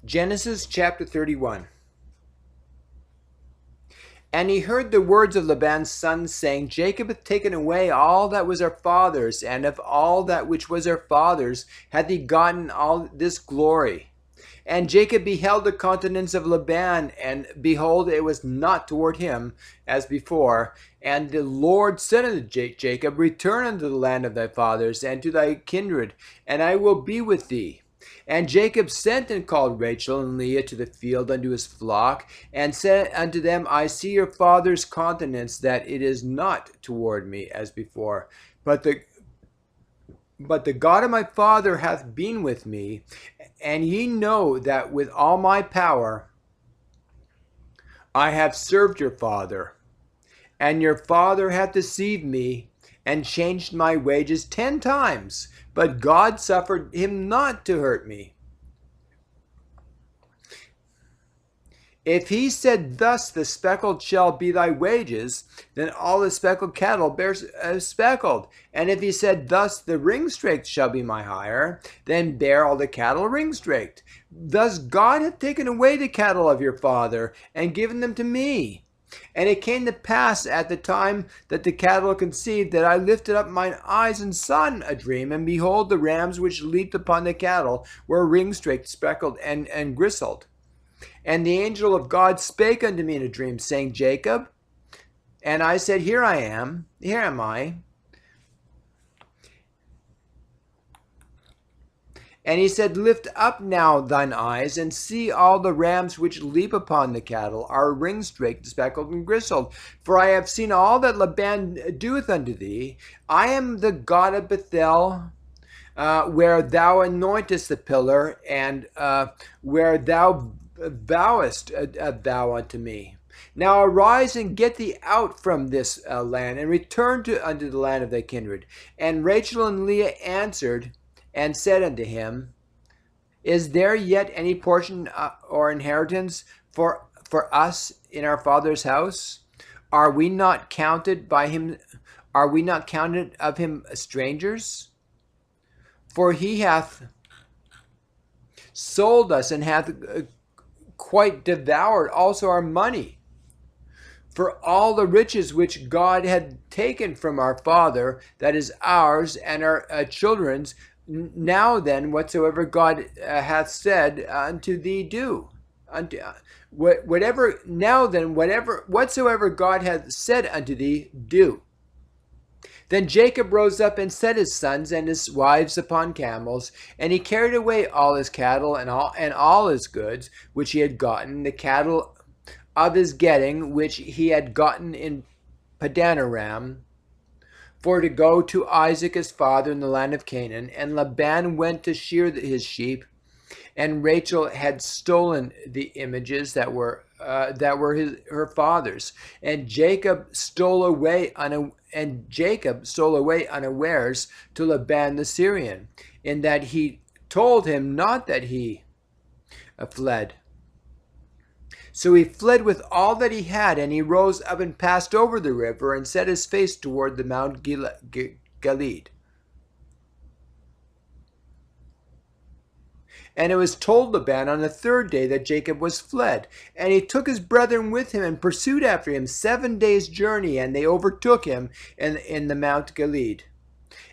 Genesis chapter 31. And he heard the words of Laban's sons, saying, Jacob hath taken away all that was our father's, and of all that which was our father's hath he gotten all this glory. And Jacob beheld the countenance of Laban, and behold, it was not toward him as before. And the Lord said unto Jacob, Return unto the land of thy fathers, and to thy kindred, and I will be with thee. And Jacob sent and called Rachel and Leah to the field unto his flock, and said unto them, I see your father's countenance, that it is not toward me as before, but the God of my father hath been with me, and ye know that with all my power I have served your father. And your father hath deceived me, and changed my wages 10 times, but God suffered him not to hurt me. If he said thus, the speckled shall be thy wages, then all the speckled cattle bear speckled. And if he said thus, the ring-straked shall be my hire, then bear all the cattle ring-straked. Thus God hath taken away the cattle of your father, and given them to me. And it came to pass at the time that the cattle conceived, that I lifted up mine eyes and saw a dream, and behold, the rams which leaped upon the cattle were ring-straked, speckled, and gristled. And the angel of God spake unto me in a dream, saying, Jacob. And I said, here am I. And he said, Lift up now thine eyes, and see all the rams which leap upon the cattle are ring-straked, speckled, and gristled. For I have seen all that Laban doeth unto thee. I am the God of Bethel, where thou anointest the pillar, and where thou vowest thou unto me. Now arise and get thee out from this land, and return unto the land of thy kindred. And Rachel and Leah answered and said unto him, Is there yet any portion or inheritance for us in our father's house? Are we not counted by him? Are we not counted of him strangers? For he hath sold us, and hath quite devoured also our money. For all the riches which God had taken from our father, that is ours and our children's, now then, whatsoever God hath said unto thee, do. Whatsoever God hath said unto thee, do. Then Jacob rose up and set his sons and his wives upon camels, and he carried away all his cattle and all his goods which he had gotten, the cattle of his getting which he had gotten in Padanaram, for to go to Isaac his father in the land of Canaan. And Laban went to shear his sheep, and Rachel had stolen the images that were her father's. And Jacob stole away unawares to Laban the Syrian, in that he told him not that he fled. So he fled with all that he had, and he rose up and passed over the river, and set his face toward the Mount Gilead. And it was told Laban on the 3rd day that Jacob was fled. And he took his brethren with him, and pursued after him 7 days' journey, and they overtook him in the Mount Gilead.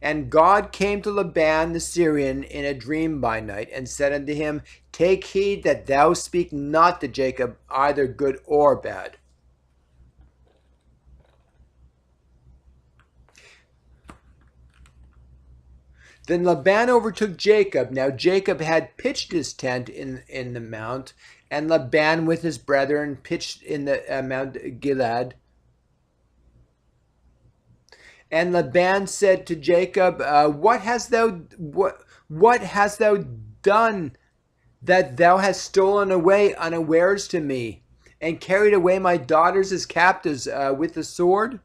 And God came to Laban the Syrian in a dream by night, and said unto him, Take heed that thou speak not to Jacob either good or bad. Then Laban overtook Jacob. Now Jacob had pitched his tent in the mount, and Laban with his brethren pitched in the Mount Gilead. And Laban said to Jacob, What hast thou done, that thou hast stolen away unawares to me, and carried away my daughters as captives with the sword?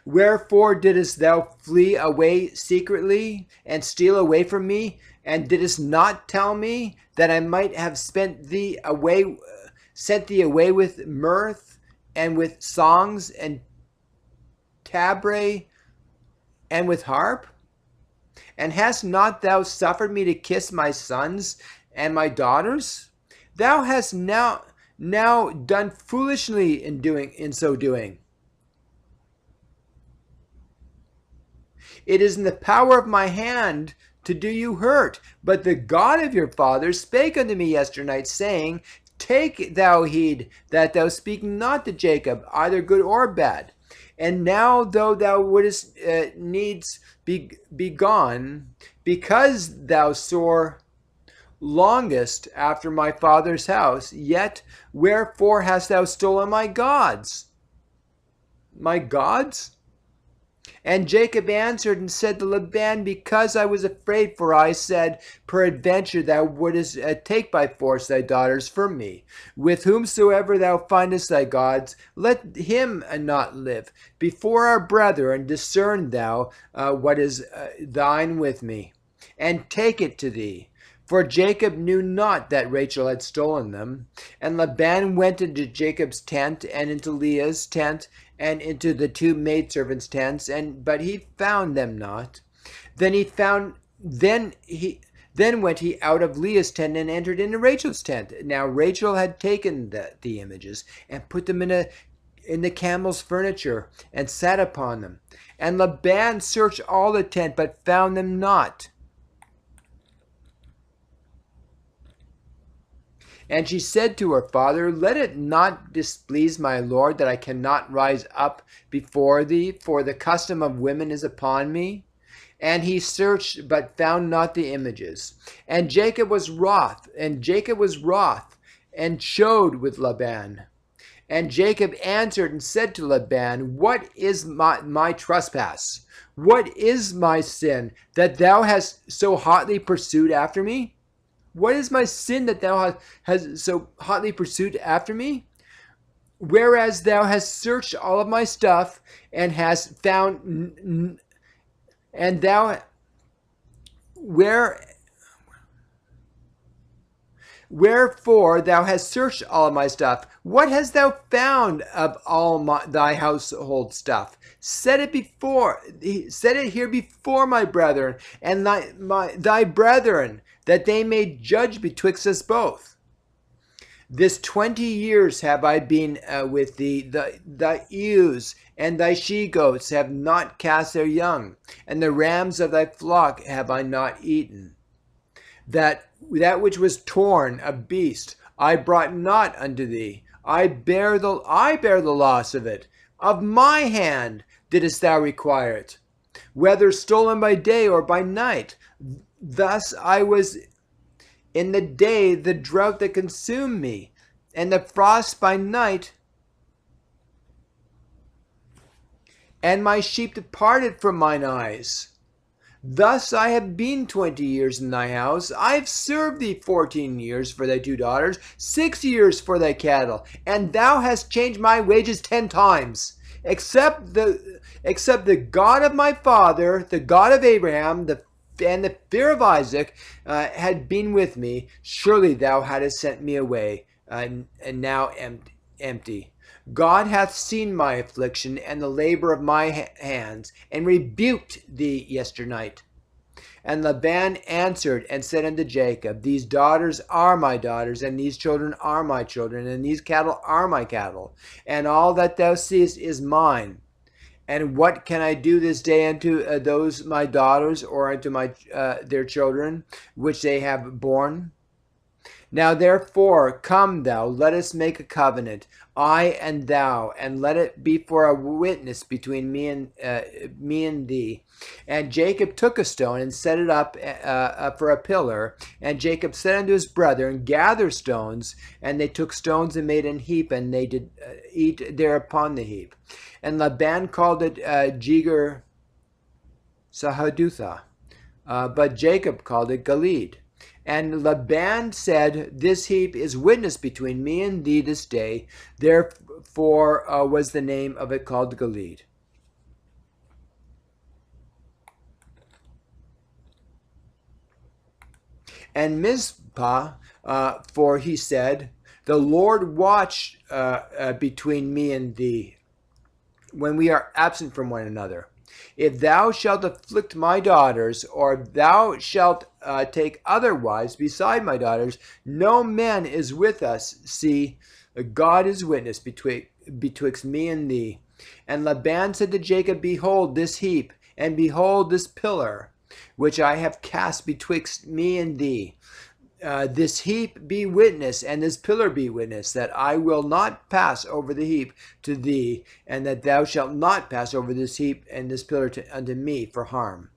Wherefore didst thou flee away secretly, and steal away from me, and didst not tell me, that I might have sent thee away with mirth, and with songs, and tabret, and with harp? And hast not thou suffered me to kiss my sons, and my daughters? Thou hast now done foolishly in so doing. It is in the power of my hand to do you hurt. But the God of your fathers spake unto me yesternight, saying, Take thou heed that thou speak not to Jacob, either good or bad. And now, though thou wouldest needs be gone, because thou sore longest after my father's house, yet wherefore hast thou stolen my gods? My gods? And Jacob answered and said to Laban, Because I was afraid, for I said, Peradventure thou wouldest take by force thy daughters from me. With whomsoever thou findest thy gods, let him not live. Before our brethren discern thou what is thine with me, and take it to thee. For Jacob knew not that Rachel had stolen them. And Laban went into Jacob's tent, and into Leah's tent, and into the two maidservants' tents, but he found them not. Then went he out of Leah's tent and entered into Rachel's tent. Now Rachel had taken the images and put them in the camel's furniture and sat upon them. And Laban searched all the tent, but found them not. And she said to her father, Let it not displease my lord that I cannot rise up before thee, for the custom of women is upon me. And he searched, but found not the images. And Jacob was wroth, and showed with Laban. And Jacob answered and said to Laban, What is my trespass? What is my sin, that thou hast so hotly pursued after me? What is my sin that thou hast so hotly pursued after me? Whereas thou hast searched all of my stuff and hast found, and thou, wherefore thou hast searched all of my stuff. What hast thou found of all thy household stuff? Set it here before my brethren and thy brethren, that they may judge betwixt us both. This 20 years have I been with thee. Thy ewes and thy she-goats have not cast their young, and the rams of thy flock have I not eaten. That which was torn, a beast, I brought not unto thee. I bear the loss of it. Of my hand didst thou require it, whether stolen by day or by night. Thus I was in the day the drought that consumed me, and the frost by night, and my sheep departed from mine eyes. Thus I have been 20 years in thy house. I have served thee 14 years for thy 2 daughters, 6 years for thy cattle, and thou hast changed my wages 10 times. Except the God of my father, the God of Abraham, and the fear of Isaac had been with me, surely thou hadst sent me away, and now empty. God hath seen my affliction and the labor of my hands, and rebuked thee yesternight. And Laban answered and said unto Jacob, These daughters are my daughters, and these children are my children, and these cattle are my cattle, and all that thou seest is mine. And what can I do this day unto those my daughters, or unto their children, which they have borne? Now therefore, come thou, let us make a covenant, I and thou, and let it be for a witness between me and thee. And Jacob took a stone and set it up for a pillar. And Jacob said unto his brethren, Gather stones. And they took stones and made an heap, and they did eat there upon the heap. And Laban called it Jegar Sahadutha, but Jacob called it Gilead. And Laban said, This heap is witness between me and thee this day. Therefore was the name of it called Gilead. And Mizpah, for he said, The Lord watch between me and thee, when we are absent from one another. If thou shalt afflict my daughters, or if thou shalt take other wives beside my daughters, no man is with us. See, God is witness betwixt me and thee. And Laban said to Jacob, Behold this heap, and behold this pillar, which I have cast betwixt me and thee. This heap be witness, and this pillar be witness, that I will not pass over the heap to thee, and that thou shalt not pass over this heap and this pillar unto me for harm.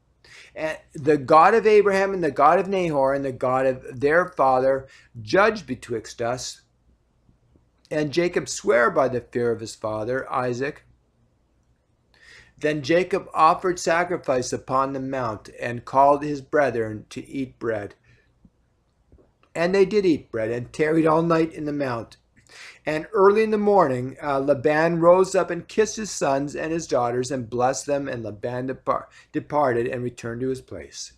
And the God of Abraham and the God of Nahor and the God of their father judge betwixt us. And Jacob sware by the fear of his father Isaac. Then Jacob offered sacrifice upon the mount, and called his brethren to eat bread. And they did eat bread, and tarried all night in the mount. And early in the morning, Laban rose up and kissed his sons and his daughters, and blessed them. And Laban departed and returned to his place.